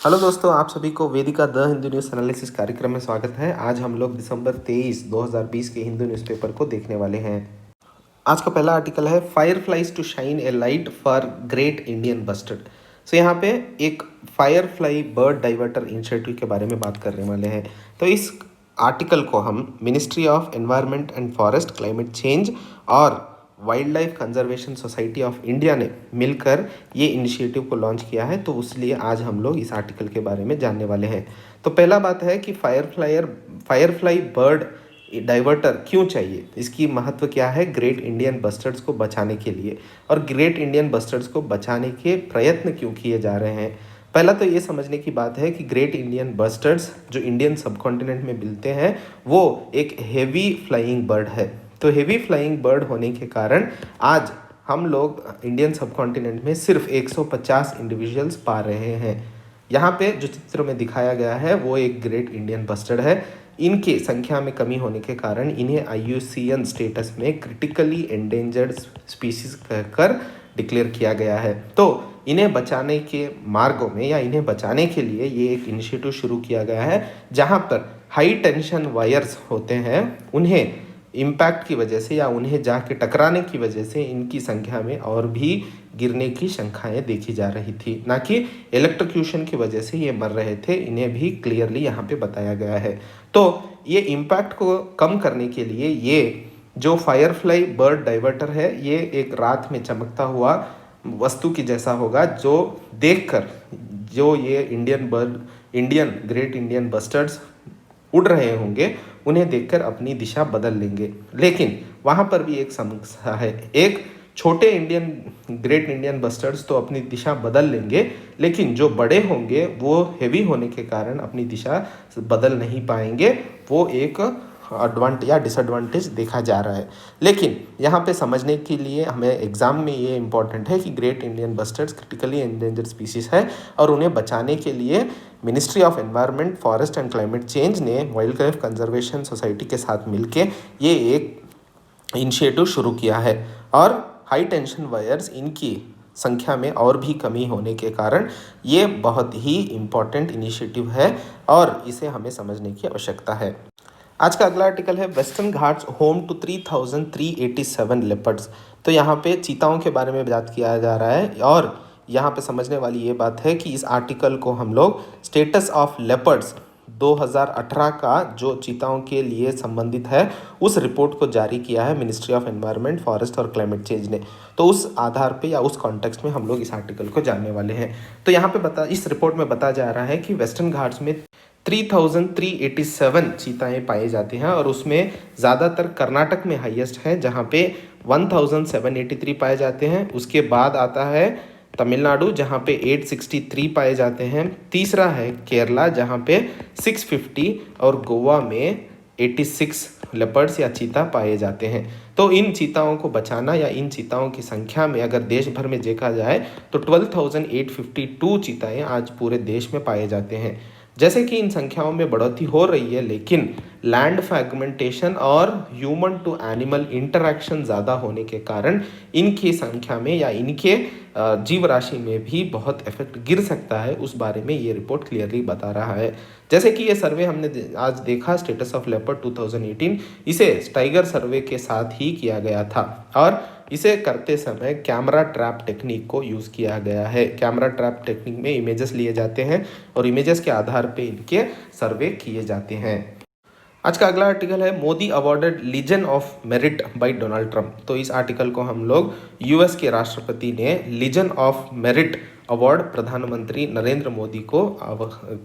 Hello दोस्तों, आप सभी को वेदिका द हिंदू न्यूज़ एनालिसिस कार्यक्रम में स्वागत है। आज हम लोग दिसंबर 23, 2020 के हिंदू न्यूज़पेपर को देखने वाले हैं। आज का पहला आर्टिकल है fireflies to shine a light for great Indian bustard. So यहाँ पे एक firefly bird diverter initiative के बारे में बात करने वाले हैं। तो इस आर्टिकल को हम ministry of environment and forest, climate change और wildlife conservation society of India ने मिलकर ये इनिशिएटिव को लॉन्च किया है। तो इसलिए आज हम लोग इस आर्टिकल के बारे में जानने वाले हैं। तो पहला बात है कि फायर फ्लाई बर्ड डाइवर्टर क्यों चाहिए, इसकी महत्व क्या है ग्रेट इंडियन बस्टर्ड्स को बचाने के लिए, और ग्रेट इंडियन बस्टर्ड्स को बचाने के प्रयत्न क्यों किए जा रहे हैं। पहला तो ये समझने की बात है कि ग्रेट इंडियन बस्टर्ड्स जो इंडियन सबकॉन्टिनेंट में मिलते हैं वो एक हेवी फ्लाइंग बर्ड है। तो हेवी फ्लाइंग बर्ड होने के कारण आज हम लोग इंडियन सबकॉन्टिनेंट में सिर्फ 150 इंडिविजुअल्स पा रहे हैं। यहाँ पे जो चित्र में दिखाया गया है वो एक ग्रेट इंडियन बस्टर्ड है। इनके संख्या में कमी होने के कारण इन्हें IUCN स्टेटस में क्रिटिकली एंडेंजर्ड स्पीसीज कहकर डिक्लेयर किया गया है। तो इन्हें बचाने के मार्गों में या इन्हें बचाने के लिए ये एक इनिशिएटिव शुरू किया गया है, जहाँ पर हाई टेंशन वायर्स होते हैं उन्हें इम्पैक्ट की वजह से या उन्हें जाके टकराने की वजह से इनकी संख्या में और भी गिरने की शंकाएं देखी जा रही थी, ना कि इलेक्ट्रोक्यूशन की वजह से ये मर रहे थे। इन्हें भी क्लियरली यहाँ पे बताया गया है। तो ये इम्पैक्ट को कम करने के लिए ये जो फायरफ्लाई बर्ड डाइवर्टर है ये एक रात में चमकता हुआ वस्तु की जैसा होगा, जो देखकर जो ये इंडियन ग्रेट इंडियन बस्टर्ड्स उड़ रहे होंगे उन्हें देखकर अपनी दिशा बदल लेंगे। लेकिन वहाँ पर भी एक समस्या है। एक छोटे ग्रेट इंडियन बस्टर्ड्स तो अपनी दिशा बदल लेंगे, लेकिन जो बड़े होंगे वो हेवी होने के कारण अपनी दिशा बदल नहीं पाएंगे। वो एक एडवांटेज या डिसएडवांटेज देखा जा रहा है। लेकिन यहाँ पे समझने के लिए हमें एग्जाम में ये इम्पॉर्टेंट है कि great Indian bustards critically endangered species है और उन्हें बचाने के लिए ministry of environment, forest and climate change ने वाइल्ड लाइफ कंजर्वेशन सोसाइटी के साथ मिलके ये एक इनिशिएटिव शुरू किया है। और हाई टेंशन वायर्स इनकी संख्या में और भी कमी होने के कारण ये बहुत ही इम्पॉर्टेंट इनिशिएटिव है और इसे हमें समझने की आवश्यकता है। आज का अगला आर्टिकल है western ghats home to 3387 leopards. तो यहाँ पे चीताओं के बारे में बात किया जा रहा है और यहाँ पे समझने वाली ये बात है कि इस आर्टिकल को हम लोग स्टेटस ऑफ लेपर्ड्स 2018 का जो चीताओं के लिए संबंधित है उस रिपोर्ट को जारी किया है मिनिस्ट्री ऑफ एनवायरनमेंट, फॉरेस्ट और क्लाइमेट चेंज ने। तो उस आधार पे या उस कॉन्टेक्स्ट में हम लोग इस आर्टिकल को जानने वाले हैं। तो यहाँ पे इस रिपोर्ट में बताया जा रहा है कि वेस्टर्न घाट्स में 3387 चीताएँ पाई जाती हैं और उसमें ज़्यादातर कर्नाटक में हाईएस्ट है जहाँ पे 1783 पाए जाते हैं। उसके बाद आता है तमिलनाडु जहाँ पे 863 पाए जाते हैं। तीसरा है केरला जहाँ पे 650 और गोवा में 86 लेपर्ड्स या चीता पाए जाते हैं। तो इन चीताओं को बचाना या इन चीताओं की संख्या में अगर देश भर में देखा जाए तो 12,852 चीताएँ आज पूरे देश में पाए जाते हैं। जैसे कि इन संख्याओं में बढ़ोतरी हो रही है, लेकिन लैंड फ्रैगमेंटेशन और ह्यूमन टू एनिमल इंटरैक्शन ज़्यादा होने के कारण इनकी संख्या में या इनके जीव राशि में भी बहुत इफेक्ट गिर सकता है। उस बारे में ये रिपोर्ट क्लियरली बता रहा है। जैसे कि ये सर्वे हमने आज देखा स्टेटस ऑफ लेपर्ड 2018, इसे टाइगर सर्वे के साथ ही किया गया था और इसे करते समय कैमरा ट्रैप टेक्निक को यूज़ किया गया है। कैमरा ट्रैप टेक्निक में इमेजेस लिए जाते हैं और इमेजेस के आधार पे इनके सर्वे किए जाते हैं। आज का अगला आर्टिकल है Modi awarded legion of merit by Donald Trump. तो इस आर्टिकल को हम लोग US के राष्ट्रपति ने लीजन ऑफ मेरिट अवार्ड प्रधानमंत्री नरेंद्र मोदी को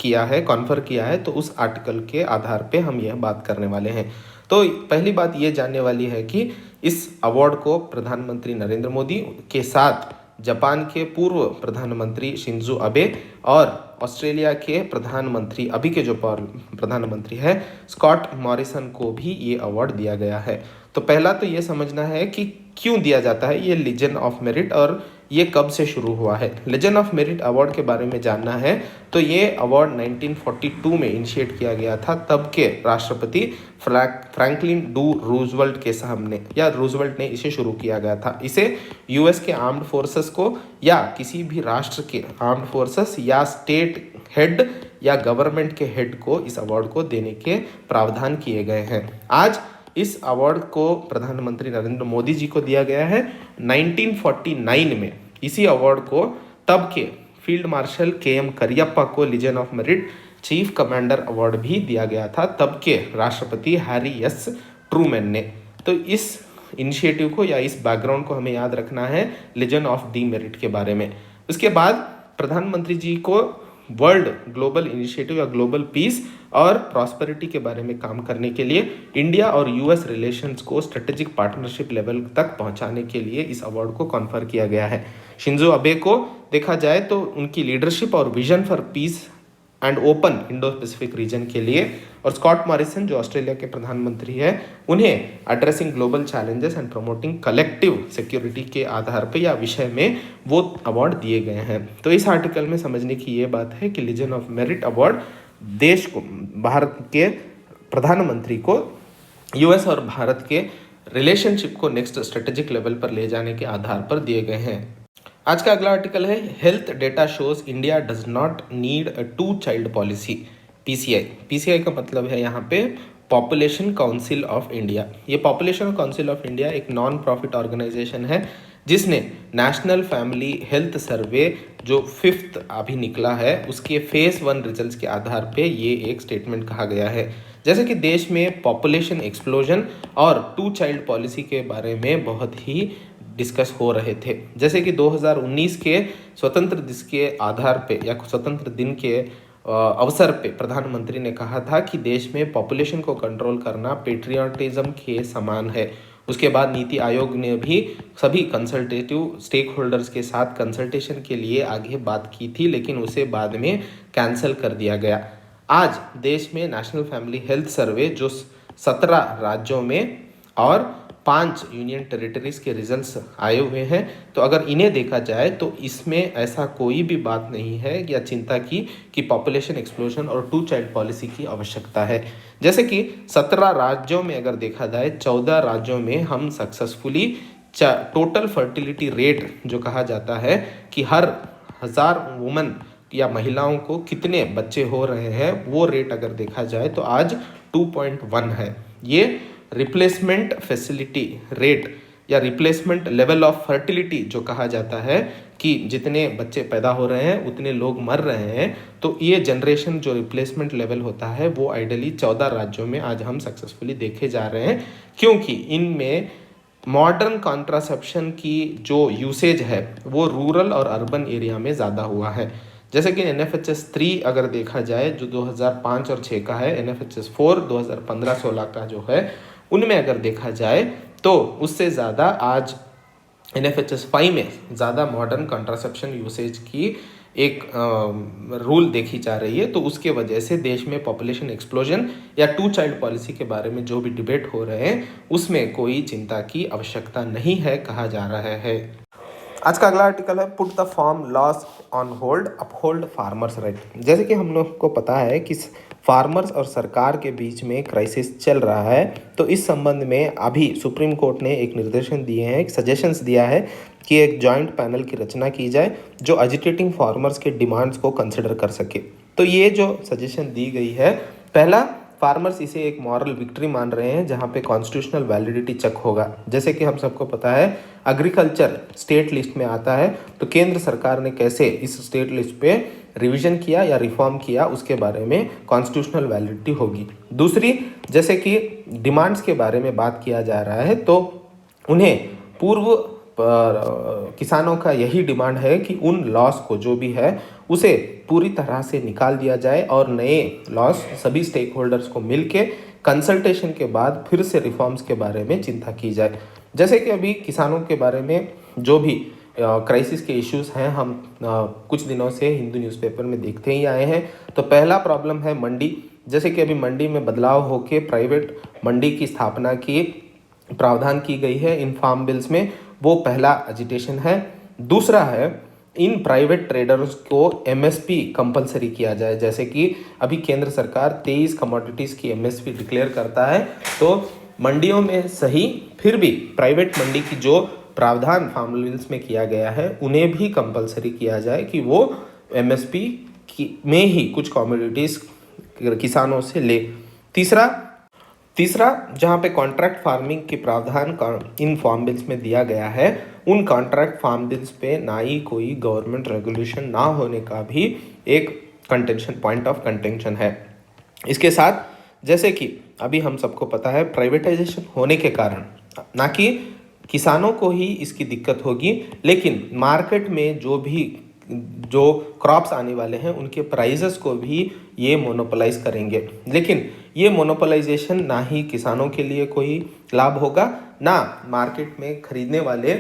किया है, कॉन्फर किया है। तो उस आर्टिकल के आधार पे हम यह बात करने वाले हैं। तो पहली बात ये जानने वाली है कि इस अवार्ड को प्रधानमंत्री नरेंद्र मोदी के साथ जापान के पूर्व प्रधानमंत्री शिंजो अबे और ऑस्ट्रेलिया के प्रधानमंत्री, अभी के जो प्रधानमंत्री है स्कॉट मॉरिसन को भी ये अवार्ड दिया गया है। तो पहला तो ये समझना है कि क्यों दिया जाता है ये लीजन ऑफ मेरिट और ये कब से शुरू हुआ है। लीजन ऑफ मेरिट अवार्ड के बारे में जानना है तो ये अवार्ड 1942 में इनिशिएट किया गया था। तब के राष्ट्रपति फ्रैंकलिन डी रूजवेल्ट के सामने या रूजवेल्ट ने इसे शुरू किया गया था। इसे US के आर्म्ड फोर्सेस को या किसी भी राष्ट्र के आर्म्ड फोर्सेस या स्टेट हेड या गवर्नमेंट के हेड को इस अवार्ड को देने के प्रावधान किए गए हैं। आज इस अवार्ड को प्रधानमंत्री नरेंद्र मोदी जी को दिया गया है। 1949 में इसी अवार्ड को तब के फील्ड मार्शल KM करियप्पा को legion of merit chief commander award भी दिया गया था, तब के राष्ट्रपति हैरी एस ट्रूमैन ने। तो इस इनिशिएटिव को या इस बैकग्राउंड को हमें याद रखना है लीजन ऑफ दी मेरिट के बारे में। उसके बाद प्रधानमंत्री जी को वर्ल्ड ग्लोबल इनिशिएटिव या ग्लोबल पीस और प्रॉस्पेरिटी के बारे में काम करने के लिए इंडिया और US रिलेशंस को स्ट्रेटेजिक पार्टनरशिप लेवल तक पहुंचाने के लिए इस अवार्ड को कॉन्फर किया गया है। शिंजो अबे को देखा जाए तो उनकी लीडरशिप और vision for piece and open Indo Pacific region के लिए, और स्कॉट मॉरिसन जो ऑस्ट्रेलिया के प्रधानमंत्री हैं, उन्हें addressing global challenges and promoting collective security के आधार पे या विषय में वो अवार्ड दिए गए हैं। तो इस आर्टिकल में समझने की ये बात है कि लीजन ऑफ मेरिट अवार्ड देश को, भारत के प्रधानमंत्री को US और भारत के रिलेशनशिप को नेक्स्ट स्ट्रेटेजिक लेवल पर ले जाने के आधार पर दिए गए हैं। आज का अगला आर्टिकल है health data shows India does not need a 2 child policy PCI का मतलब है यहाँ पे पॉपुलेशन काउंसिल ऑफ इंडिया। ये पॉपुलेशन काउंसिल ऑफ इंडिया एक नॉन प्रॉफिट ऑर्गेनाइजेशन है जिसने नेशनल फैमिली हेल्थ सर्वे जो 5th अभी निकला है उसके फेज 1 रिजल्ट्स के आधार पे ये एक स्टेटमेंट कहा गया है। जैसे कि देश में पॉपुलेशन एक्सप्लोजन और 2 चाइल्ड पॉलिसी के बारे में बहुत ही डिस्कस हो रहे थे। जैसे कि 2019 के स्वतंत्र दिवस के आधार पे या स्वतंत्र दिन के अवसर पे प्रधानमंत्री ने कहा था कि देश में पॉपुलेशन को कंट्रोल करना पेट्रियाटिज्म के समान है। उसके बाद नीति आयोग ने भी सभी कंसल्टेटिव स्टेक होल्डर्स के साथ कंसल्टेशन के लिए आगे बात की थी, लेकिन उसे बाद में कैंसिल कर दिया गया। आज देश में नेशनल फैमिली हेल्थ सर्वे जो 17 राज्यों में और 5 यूनियन टेरिटरीज के रिजल्ट्स आए हुए हैं, तो अगर इन्हें देखा जाए तो इसमें ऐसा कोई भी बात नहीं है या चिंता की कि पॉपुलेशन एक्सप्लोजन और 2 चाइल्ड पॉलिसी की आवश्यकता है। जैसे कि 17 राज्यों में अगर देखा जाए 14 राज्यों में हम सक्सेसफुली टोटल फर्टिलिटी रेट जो कहा जाता है कि हर 1000 वुमन या महिलाओं को कितने बच्चे हो रहे हैं, वो रेट अगर देखा जाए तो आज 2.1 है। ये रिप्लेसमेंट फैसिलिटी रेट या रिप्लेसमेंट लेवल ऑफ फर्टिलिटी जो कहा जाता है कि जितने बच्चे पैदा हो रहे हैं उतने लोग मर रहे हैं, तो ये जनरेशन जो रिप्लेसमेंट लेवल होता है वो आइडियली 14 राज्यों में आज हम सक्सेसफुली देखे जा रहे हैं, क्योंकि इनमें मॉडर्न कॉन्ट्रासेप्शन की जो यूसेज है वो रूरल और अर्बन एरिया में ज़्यादा हुआ है। जैसे कि NFHS 3 अगर देखा जाए जो 2005 और 6 का है, NFHS 4 2015-16 का जो है, उनमें अगर देखा जाए तो उससे ज़्यादा आज NFHS 5 में ज़्यादा मॉडर्न कॉन्ट्रासेप्शन यूसेज की एक रूल देखी जा रही है। तो उसके वजह से देश में पॉपुलेशन एक्सप्लोजन या 2 चाइल्ड पॉलिसी के बारे में जो भी डिबेट हो रहे हैं उसमें कोई चिंता की आवश्यकता नहीं है कहा जा रहा है। आज का अगला आर्टिकल है put the farm laws on hold uphold farmers right. जैसे कि हम लोग को पता है कि फार्मर्स और सरकार के बीच में क्राइसिस चल रहा है, तो इस संबंध में अभी सुप्रीम कोर्ट ने एक निर्देशन दिए हैं, एक सजेशंस दिया है कि एक जॉइंट पैनल की रचना की जाए जो एजिटेटिंग फार्मर्स के डिमांड्स को कंसिडर कर सके। तो ये जो सजेशन दी गई है, पहला फार्मर्स इसे एक मॉरल विक्ट्री मान रहे हैं जहां पे कॉन्स्टिट्यूशनल वैलिडिटी चेक होगा। जैसे कि हम सबको पता है एग्रीकल्चर स्टेट लिस्ट में आता है, तो केंद्र सरकार ने कैसे इस स्टेट लिस्ट पे रिवीजन किया या रिफॉर्म किया उसके बारे में कॉन्स्टिट्यूशनल वैलिडिटी होगी। दूसरी, जैसे कि डिमांड्स के बारे में बात किया जा रहा है, तो उन्हें पूर्व किसानों का यही डिमांड है कि उन लॉस को जो भी है उसे पूरी तरह से निकाल दिया जाए और नए लॉस सभी स्टेक होल्डर्स को मिलके कंसल्टेशन के बाद फिर से रिफॉर्म्स के बारे में चिंता की जाए। जैसे कि अभी किसानों के बारे में जो भी क्राइसिस के इश्यूज हैं हम कुछ दिनों से हिंदू न्यूज़पेपर में देखते ही आए हैं। तो पहला प्रॉब्लम है मंडी। जैसे कि अभी मंडी में बदलाव होके प्राइवेट मंडी की स्थापना की प्रावधान की गई है इन फार्म बिल्स में, वो पहला एजिटेशन है। दूसरा है इन प्राइवेट ट्रेडर्स को MSP कंपलसरी किया जाए। जैसे कि अभी केंद्र सरकार 23 कमोडिटीज़ की MSP डिक्लेयर करता है, तो मंडियों में सही फिर भी प्राइवेट मंडी की जो प्रावधान फार्म बिल्स में किया गया है उन्हें भी कंपलसरी किया जाए कि वो MSP में ही कुछ कमोडिटीज किसानों से ले। तीसरा जहाँ पे कॉन्ट्रैक्ट फार्मिंग के प्रावधान इन फार्म बिल्स में दिया गया है, उन कॉन्ट्रैक्ट फार्म बिल्स पे ना ही कोई गवर्नमेंट रेगुलेशन ना होने का भी एक पॉइंट ऑफ कंटेंशन है। इसके साथ जैसे कि अभी हम सबको पता है, प्राइवेटाइजेशन होने के कारण ना कि किसानों को ही इसकी दिक्कत होगी, लेकिन मार्केट में जो क्रॉप्स आने वाले हैं उनके प्राइसेस को भी ये मोनोपोलाइज करेंगे। लेकिन ये मोनोपोलाइजेशन ना ही किसानों के लिए कोई लाभ होगा, ना मार्केट में खरीदने वाले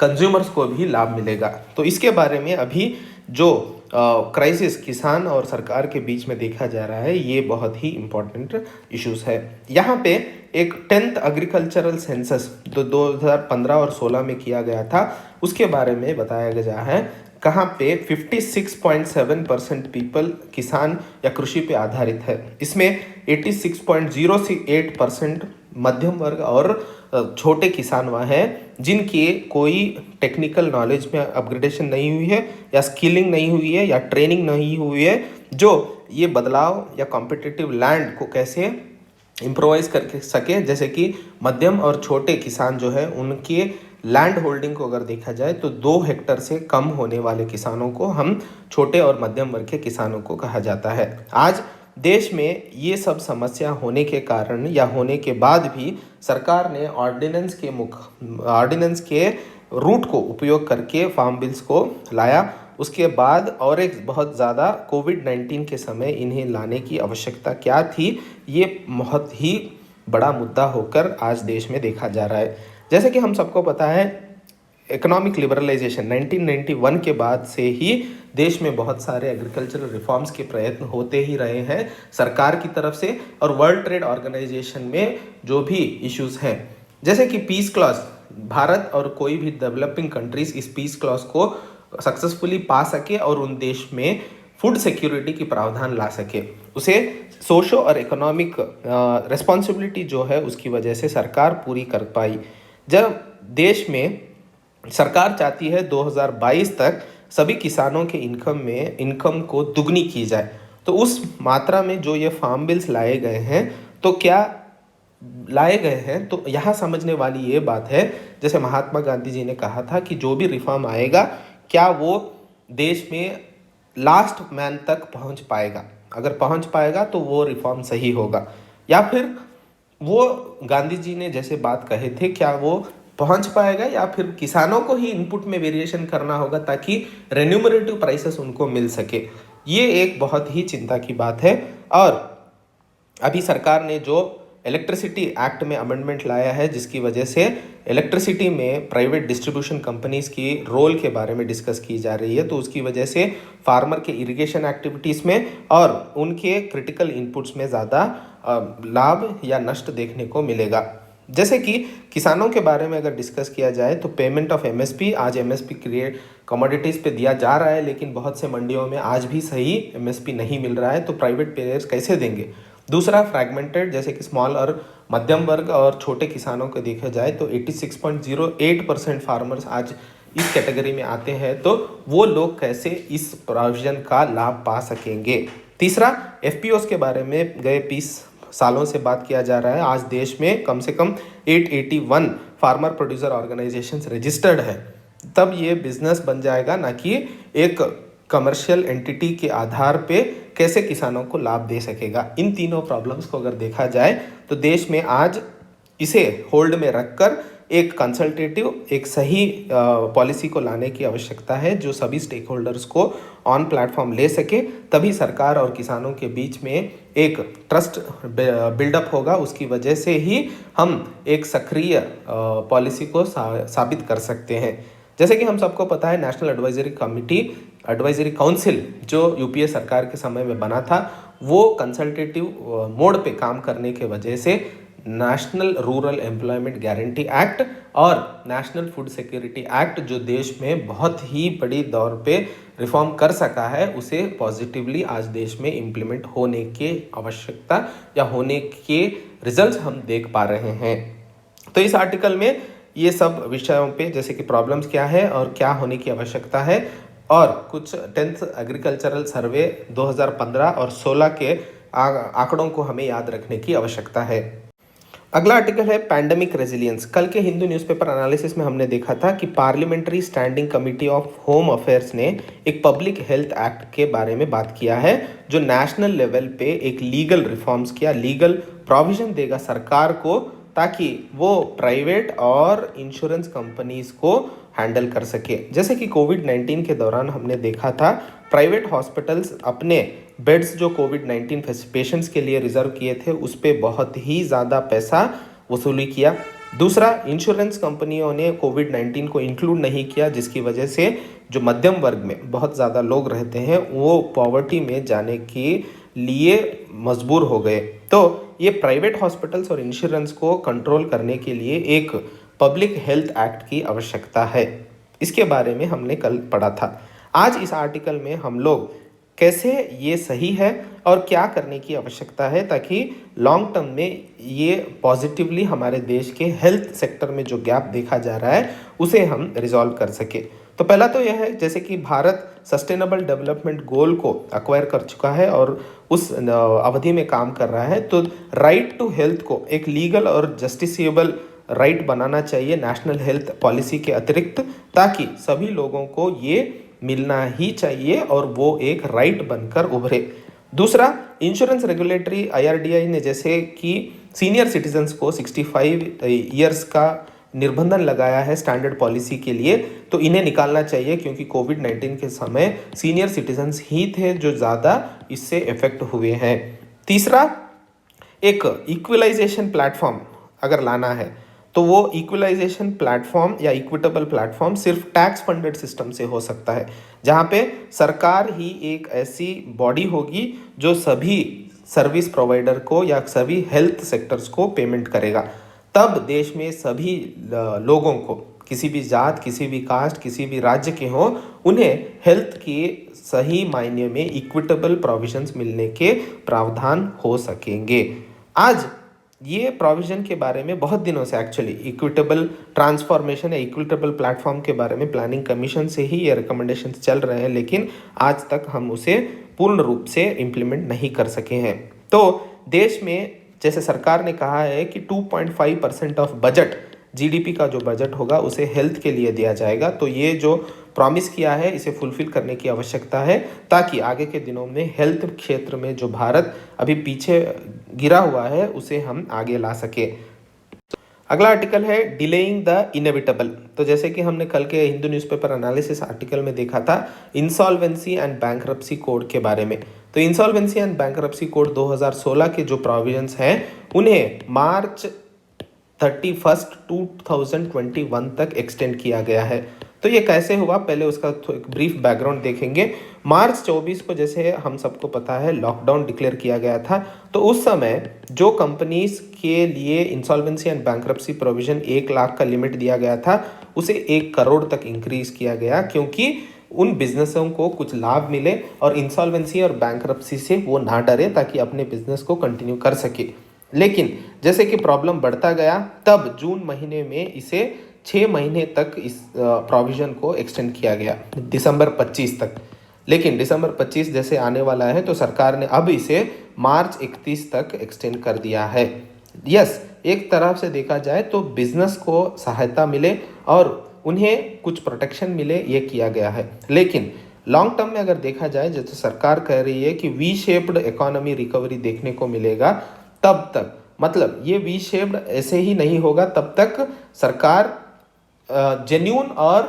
कंज्यूमर्स को भी लाभ मिलेगा। तो इसके बारे में अभी जो क्राइसिस किसान और सरकार के बीच में देखा जा रहा है, ये बहुत ही इम्पोर्टेंट इश्यूज है। यहाँ पे एक 10th एग्रीकल्चरल सेंसस जो 2015 और 16 में किया गया था, उसके बारे में बताया गया है। कहाँ पे 56.7% पीपल किसान या कृषि पे आधारित है। इसमें 86.08% मध्यम वर्ग और छोटे किसान वहाँ हैं जिनकी कोई टेक्निकल नॉलेज में अपग्रेडेशन नहीं हुई है, या स्किलिंग नहीं हुई है, या ट्रेनिंग नहीं हुई है, जो ये बदलाव या कॉम्पिटिटिव लैंड को कैसे इम्प्रोवाइज कर सके। जैसे कि मध्यम और छोटे किसान जो है, उनके लैंड होल्डिंग को अगर देखा जाए तो 2 हेक्टर से कम होने वाले किसानों को हम छोटे और मध्यम वर्ग के किसानों को कहा जाता है। आज देश में ये सब समस्या होने के कारण या होने के बाद भी सरकार ने ऑर्डिनेंस के रूट को उपयोग करके फार्म बिल्स को लाया। उसके बाद और एक बहुत ज़्यादा कोविड-19 के समय इन्हें लाने की आवश्यकता क्या थी, ये बहुत ही बड़ा मुद्दा होकर आज देश में देखा जा रहा है। जैसे कि हम सबको पता है, इकोनॉमिक लिबरलाइजेशन 1991 के बाद से ही देश में बहुत सारे एग्रीकल्चरल रिफॉर्म्स के प्रयत्न होते ही रहे हैं सरकार की तरफ से, और वर्ल्ड ट्रेड ऑर्गेनाइजेशन में जो भी इश्यूज हैं, जैसे कि पीस क्लॉज, भारत और कोई भी डेवलपिंग कंट्रीज इस पीस क्लॉज को सक्सेसफुली पा सके और उन देश में फूड सिक्योरिटी की प्रावधान ला सके, उसे सोशो और इकोनॉमिक रिस्पॉन्सिबिलिटी जो है उसकी वजह से सरकार पूरी कर पाई। जब देश में सरकार चाहती है 2022 तक सभी किसानों के इनकम को दुगनी की जाए, तो उस मात्रा में जो ये फार्म बिल्स लाए गए हैं, तो क्या लाए गए हैं, तो यहाँ समझने वाली ये बात है, जैसे महात्मा गांधी जी ने कहा था कि जो भी रिफॉर्म आएगा, क्या वो देश में लास्ट मैन तक पहुँच पाएगा। अगर पहुँच पाएगा तो वो रिफॉर्म सही होगा, या फिर वो गांधी जी ने जैसे बात कहे थे, क्या वो पहुंच पाएगा, या फिर किसानों को ही इनपुट में वेरिएशन करना होगा ताकि रेन्यूमरेटिव प्राइसेस उनको मिल सके। ये एक बहुत ही चिंता की बात है। और अभी सरकार ने जो इलेक्ट्रिसिटी एक्ट में अमेंडमेंट लाया है, जिसकी वजह से इलेक्ट्रिसिटी में प्राइवेट डिस्ट्रीब्यूशन कंपनीज की रोल के बारे में डिस्कस की जा रही है, तो उसकी वजह से फार्मर के इरिगेशन एक्टिविटीज़ में और उनके क्रिटिकल इनपुट्स में ज़्यादा लाभ या नष्ट देखने को मिलेगा। जैसे कि किसानों के बारे में अगर डिस्कस किया जाए तो पेमेंट ऑफ एमएसपी, आज एमएसपी क्रिएट कमोडिटीज़ पे दिया जा रहा है, लेकिन बहुत से मंडियों में आज भी सही एमएसपी नहीं मिल रहा है, तो प्राइवेट प्लेयर्स कैसे देंगे। दूसरा, फ्रैगमेंटेड, जैसे कि स्मॉल और मध्यम वर्ग और छोटे किसानों को देखा जाए तो 86.08% फार्मर्स आज इस कैटेगरी में आते हैं, तो वो लोग कैसे इस प्रोविजन का लाभ पा सकेंगे। तीसरा, एफपीओस के बारे में गए 20 सालों से बात किया जा रहा है। आज देश में कम से कम 881 फार्मर प्रोड्यूसर ऑर्गेनाइजेशंस रजिस्टर्ड है, तब ये बिजनेस बन जाएगा, ना कि एक कमर्शियल एंटिटी के आधार पे कैसे किसानों को लाभ दे सकेगा। इन तीनों प्रॉब्लम्स को अगर देखा जाए तो देश में आज इसे होल्ड में रखकर एक कंसल्टेटिव, एक सही पॉलिसी को लाने की आवश्यकता है, जो सभी स्टेक होल्डर्स को ऑन प्लेटफॉर्म ले सके, तभी सरकार और किसानों के बीच में एक ट्रस्ट बिल्डअप होगा। उसकी वजह से ही हम एक सक्रिय पॉलिसी को साबित कर सकते हैं। जैसे कि हम सबको पता है, नेशनल एडवाइजरी काउंसिल जो यूपीए सरकार के समय में बना था, वो कंसल्टेटिव मोड पे काम करने के वजह से national rural employment guarantee act और नेशनल फूड सिक्योरिटी एक्ट, जो देश में बहुत ही बड़ी दौर पे रिफॉर्म कर सका है, उसे पॉजिटिवली आज देश में इम्प्लीमेंट होने के आवश्यकता या होने के रिजल्ट्स हम देख पा रहे हैं। तो इस आर्टिकल में ये सब विषयों पे, जैसे कि प्रॉब्लम्स क्या है और क्या होने की आवश्यकता है, और कुछ 10th एग्रीकल्चरल सर्वे 2015 और 16 के आंकड़ों को हमें याद रखने की आवश्यकता है। अगला आर्टिकल है पैंडेमिक रेजिलियंस। कल के हिंदू न्यूज़पेपर एनालिसिस में हमने देखा था कि parliamentary standing committee of home affairs ने एक पब्लिक हेल्थ एक्ट के बारे में बात किया है, जो नेशनल लेवल पे एक लीगल रिफॉर्म्स किया, लीगल प्रोविजन देगा सरकार को, ताकि वो प्राइवेट और इंश्योरेंस कंपनीज को हैंडल कर सके। जैसे कि कोविड-19 के दौरान हमने देखा था, प्राइवेट हॉस्पिटल्स अपने बेड्स जो कोविड-19 पेशेंट्स के लिए रिजर्व किए थे उस पर बहुत ही ज़्यादा पैसा वसूली किया। दूसरा, इंश्योरेंस कंपनियों ने कोविड-19 को इंक्लूड नहीं किया, जिसकी वजह से जो मध्यम वर्ग में बहुत ज़्यादा लोग रहते हैं वो पॉवर्टी में जाने के लिए मजबूर हो गए। तो ये प्राइवेट हॉस्पिटल्स और इंश्योरेंस को कंट्रोल करने के लिए एक पब्लिक हेल्थ एक्ट की आवश्यकता है। इसके बारे में हमने कल पढ़ा था। आज इस आर्टिकल में हम लोग कैसे ये सही है और क्या करने की आवश्यकता है ताकि लॉन्ग टर्म में ये पॉजिटिवली हमारे देश के हेल्थ सेक्टर में जो गैप देखा जा रहा है उसे हम रिजॉल्व कर सके। तो पहला तो यह है, जैसे कि भारत सस्टेनेबल डेवलपमेंट गोल को एक्वायर कर चुका है और उस अवधि में काम कर रहा है, तो राइट टू हेल्थ को एक लीगल और जस्टिसेबल राइट बनाना चाहिए नेशनल हेल्थ पॉलिसी के अतिरिक्त, ताकि सभी लोगों को ये मिलना ही चाहिए और वो एक राइट बनकर उभरे। दूसरा, इंश्योरेंस रेगुलेटरी IRDAI ने जैसे कि सीनियर सिटीजन्स को 65 ईयर्स का निर्बंधन लगाया है स्टैंडर्ड पॉलिसी के लिए, तो इन्हें निकालना चाहिए, क्योंकि कोविड-19 के समय सीनियर सिटीजन्स ही थे जो ज़्यादा इससे इफेक्ट हुए हैं। तीसरा, एक इक्वलाइजेशन प्लेटफॉर्म अगर लाना है तो वो इक्वलाइजेशन प्लेटफॉर्म या इक्विटेबल प्लेटफॉर्म सिर्फ टैक्स फंडेड सिस्टम से हो सकता है, जहाँ पे सरकार ही एक ऐसी बॉडी होगी जो सभी सर्विस प्रोवाइडर को या सभी हेल्थ सेक्टर्स को पेमेंट करेगा। तब देश में सभी लोगों को, किसी भी जात, किसी भी कास्ट, किसी भी राज्य के हों, उन्हें हेल्थ के सही मायने में इक्विटेबल प्रोविजंस मिलने के प्रावधान हो सकेंगे। आज ये प्रोविज़न के बारे में बहुत दिनों से एक्चुअली इक्विटेबल ट्रांसफॉर्मेशन या इक्विटेबल प्लेटफॉर्म के बारे में प्लानिंग कमीशन से ही ये रिकमेंडेशंस चल रहे हैं, लेकिन आज तक हम उसे पूर्ण रूप से इम्प्लीमेंट नहीं कर सके हैं। तो देश में जैसे सरकार ने कहा है कि 2.5% ऑफ बजट, GDP का जो बजट होगा उसे हेल्थ के लिए दिया जाएगा, तो ये जो प्रॉमिस किया है इसे फुलफिल करने की आवश्यकता है, ताकि आगे के दिनों में हेल्थ क्षेत्र में जो भारत अभी पीछे गिरा हुआ है उसे हम आगे ला सके। अगला आर्टिकल है डिलेइंग द इनएविटेबल। तो जैसे कि हमने कल के हिंदू न्यूज़पेपर एनालिसिस आर्टिकल में देखा था इंसॉल्वेंसी एंड बैंक्रप्सी कोड के बारे में। तो इंसॉल्वेंसी एंड बैंक्रप्सी कोड 2016 के जो प्रोविजंस हैं उन्हें मार्च 31 2021 तक एक्सटेंड किया गया है। तो ये कैसे हुआ, पहले उसका एक ब्रीफ बैकग्राउंड देखेंगे। मार्च 24 को जैसे हम सबको पता है लॉकडाउन डिक्लेयर किया गया था, तो उस समय जो कंपनीज के लिए insolvency and bankruptcy provision 1 lakh का लिमिट दिया गया था उसे 1 करोड़ तक इंक्रीज किया गया, क्योंकि उन बिजनेसों को कुछ लाभ मिले और इंसॉल्वेंसी और बैंक्रप्सी से वो ना डरे, ताकि अपने बिजनेस को कंटिन्यू कर सके। लेकिन जैसे कि प्रॉब्लम बढ़ता गया, तब जून महीने में इसे 6 महीने तक इस प्रोविज़न को एक्सटेंड किया गया, दिसंबर 25 तक। लेकिन दिसंबर 25 जैसे आने वाला है तो सरकार ने अब इसे मार्च 31 तक एक्सटेंड कर दिया है। यस, एक तरफ से देखा जाए तो बिजनेस को सहायता मिले और उन्हें कुछ प्रोटेक्शन मिले, ये किया गया है। लेकिन लॉन्ग टर्म में अगर देखा जाए, जैसे सरकार कह रही है कि वी शेप्ड इकोनॉमी रिकवरी देखने को मिलेगा, तब तक, मतलब ये वी शेप्ड ऐसे ही नहीं होगा तब तक सरकार जेन्यून और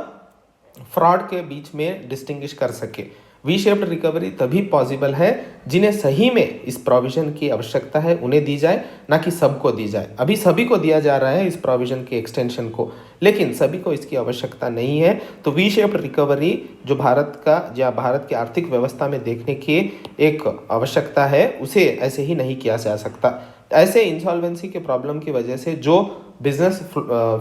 फ्रॉड के बीच में डिस्टिंग्विश कर सके। वी शेप्ड रिकवरी तभी पॉसिबल है जिन्हें सही में इस प्रोविजन की आवश्यकता है उन्हें दी जाए, ना कि सबको दी जाए। अभी सभी को दिया जा रहा है इस प्रोविजन के एक्सटेंशन को, लेकिन सभी को इसकी आवश्यकता नहीं है। तो वी शेप्ड रिकवरी जो भारत का या भारत की आर्थिक व्यवस्था में देखने की एक आवश्यकता है, उसे ऐसे ही नहीं किया जा सकता। ऐसे इंसॉल्वेंसी के प्रॉब्लम की वजह से जो बिजनेस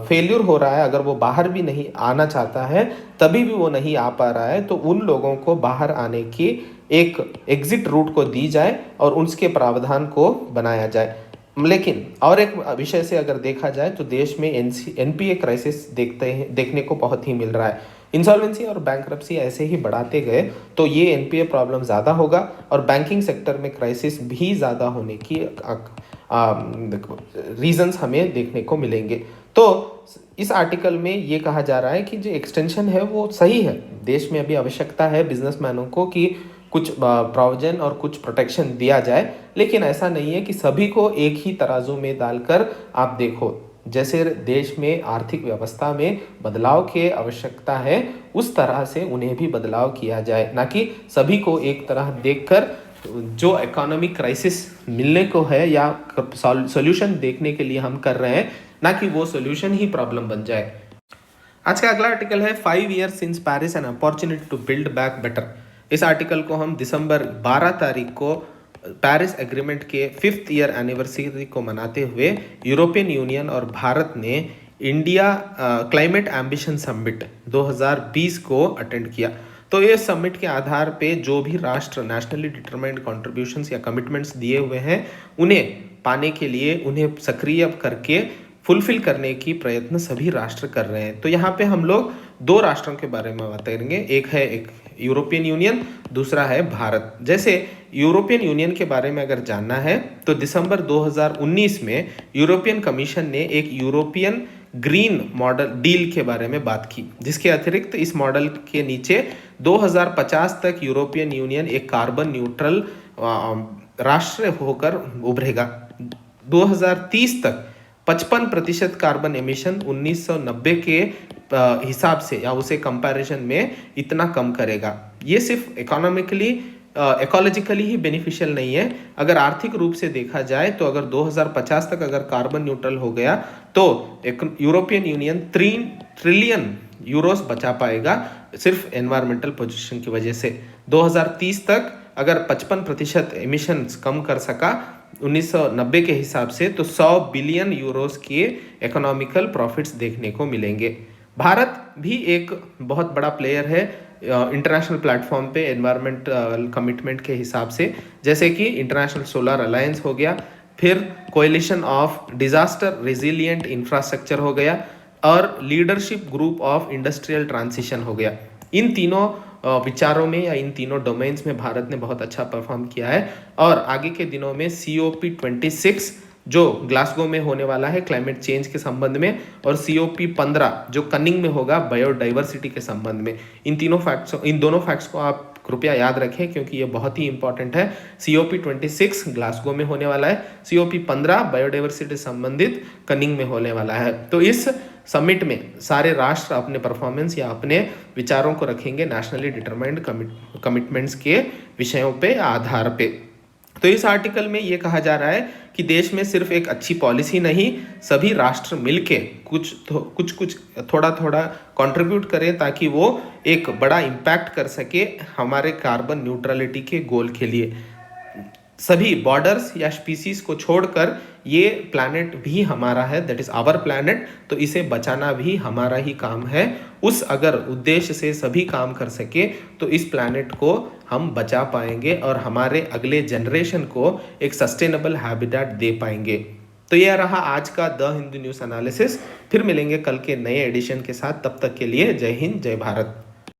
फेल्यूर हो रहा है, अगर वो बाहर भी नहीं आना चाहता है तभी भी वो नहीं आ पा रहा है, तो उन लोगों को बाहर आने की एक एग्जिट रूट को दी जाए और उसके प्रावधान को बनाया जाए। लेकिन और एक विषय से अगर देखा जाए तो देश में NPA क्राइसिस देखने को बहुत ही मिल रहा है। इंसॉल्वेंसी और बैंकरप्सी ऐसे ही बढ़ाते गए तो ये एनपीए प्रॉब्लम ज़्यादा होगा और बैंकिंग सेक्टर में क्राइसिस भी ज़्यादा होने की रीजंस हमें देखने को मिलेंगे। तो इस आर्टिकल में ये कहा जा रहा है कि जो एक्सटेंशन है वो सही है, देश में अभी आवश्यकता है बिजनेसमैनों को कि कुछ प्रोविजन और कुछ प्रोटेक्शन दिया जाए, लेकिन ऐसा नहीं है कि सभी को एक ही तराजू में डालकर आप देखो। जैसे देश में आर्थिक व्यवस्था में बदलाव की आवश्यकता है उस तरह से उन्हें भी बदलाव किया जाए, ना कि सभी को एक तरह देखकर जो इकोनॉमिक क्राइसिस मिलने को है या सॉल्यूशन देखने के लिए हम कर रहे हैं, ना कि वो सॉल्यूशन ही प्रॉब्लम बन जाए। आज का अगला आर्टिकल है 5 years since Paris an opportunity to build back better. इस आर्टिकल को हम दिसंबर 12 तारीख को पेरिस एग्रीमेंट के 5th ईयर एनिवर्सरी को मनाते हुए यूरोपियन यूनियन और भारत ने इंडिया क्लाइमेट एम्बिशन समिट 2020 को अटेंड किया। तो ये समिट के आधार पे जो भी राष्ट्र नेशनली डिटरमाइंड कॉन्ट्रीब्यूशंस या कमिटमेंट्स दिए हुए हैं उन्हें पाने के लिए उन्हें सक्रिय करके फुलफिल करने की प्रयत्न सभी राष्ट्र कर रहे हैं। तो यहाँ पे हम लोग दो राष्ट्रों के बारे में बात करेंगे, एक यूरोपियन यूनियन, दूसरा है भारत। जैसे यूरोपियन यूनियन के बारे में अगर जानना है तो दिसंबर 2019 में यूरोपियन कमीशन ने एक यूरोपियन ग्रीन मॉडल डील के बारे में बात की, जिसके अतिरिक्त इस मॉडल के नीचे 2050 तक यूरोपियन यूनियन एक कार्बन न्यूट्रल राष्ट्र होकर उभरेगा। 2030 तक 55% कार्बन एमिशन 1990 के हिसाब से या उसे कंपैरिजन में इतना कम करेगा। ये सिर्फ इकोनॉमिकली इकोलॉजिकली ही बेनिफिशियल नहीं है, अगर आर्थिक रूप से देखा जाए तो अगर 2050 तक अगर कार्बन न्यूट्रल हो गया तो यूरोपियन यूनियन 3 ट्रिलियन यूरोस बचा पाएगा सिर्फ एनवायरमेंटल पोजीशन की वजह से। 2030 तक अगर 55% एमिशंस कम कर सका 1990 के हिसाब से तो 100 बिलियन यूरोस के इकोनॉमिकल प्रॉफिट्स देखने को मिलेंगे। भारत भी एक बहुत बड़ा प्लेयर है इंटरनेशनल प्लेटफॉर्म पे एनवायरमेंटल कमिटमेंट के हिसाब से, जैसे कि इंटरनेशनल सोलर अलायंस हो गया, फिर coalition of disaster resilient infrastructure हो गया और leadership group of industrial transition हो गया। इन तीनों विचारों में या इन तीनों डोमेन्स में भारत ने बहुत अच्छा परफॉर्म किया है और आगे के दिनों में COP26 जो ग्लासगो में होने वाला है क्लाइमेट चेंज के संबंध में और COP15 जो कनिंग में होगा बायोडाइवर्सिटी के संबंध में, इन दोनों फैक्ट्स को आप कृपया याद रखें क्योंकि ये बहुत ही इंपॉर्टेंट है। COP26 ग्लासगो में होने वाला है, COP15 बायोडाइवर्सिटी संबंधित कनिंग में होने वाला है। तो इस समिट में सारे राष्ट्र अपने परफॉर्मेंस या अपने विचारों को रखेंगे नेशनली डिटरमाइंड कमिटमेंट्स के विषयों पे आधार पे। तो इस आर्टिकल में ये कहा जा रहा है कि देश में सिर्फ एक अच्छी पॉलिसी नहीं, सभी राष्ट्र मिलके कुछ थोड़ा थोड़ा कंट्रीब्यूट करें ताकि वो एक बड़ा इम्पैक्ट कर सके हमारे कार्बन न्यूट्रलिटी के गोल के लिए। सभी बॉर्डर्स या स्पीसीज को छोड़कर ये प्लैनेट भी हमारा है, दैट इज आवर प्लैनेट, तो इसे बचाना भी हमारा ही काम है। उस अगर उद्देश्य से सभी काम कर सके तो इस प्लैनेट को हम बचा पाएंगे और हमारे अगले जनरेशन को एक सस्टेनेबल हैबिटेट दे पाएंगे। तो यह रहा आज का द हिंदू न्यूज़ एनालिसिस। फिर मिलेंगे कल के नए एडिशन के साथ, तब तक के लिए जय हिंद जय भारत।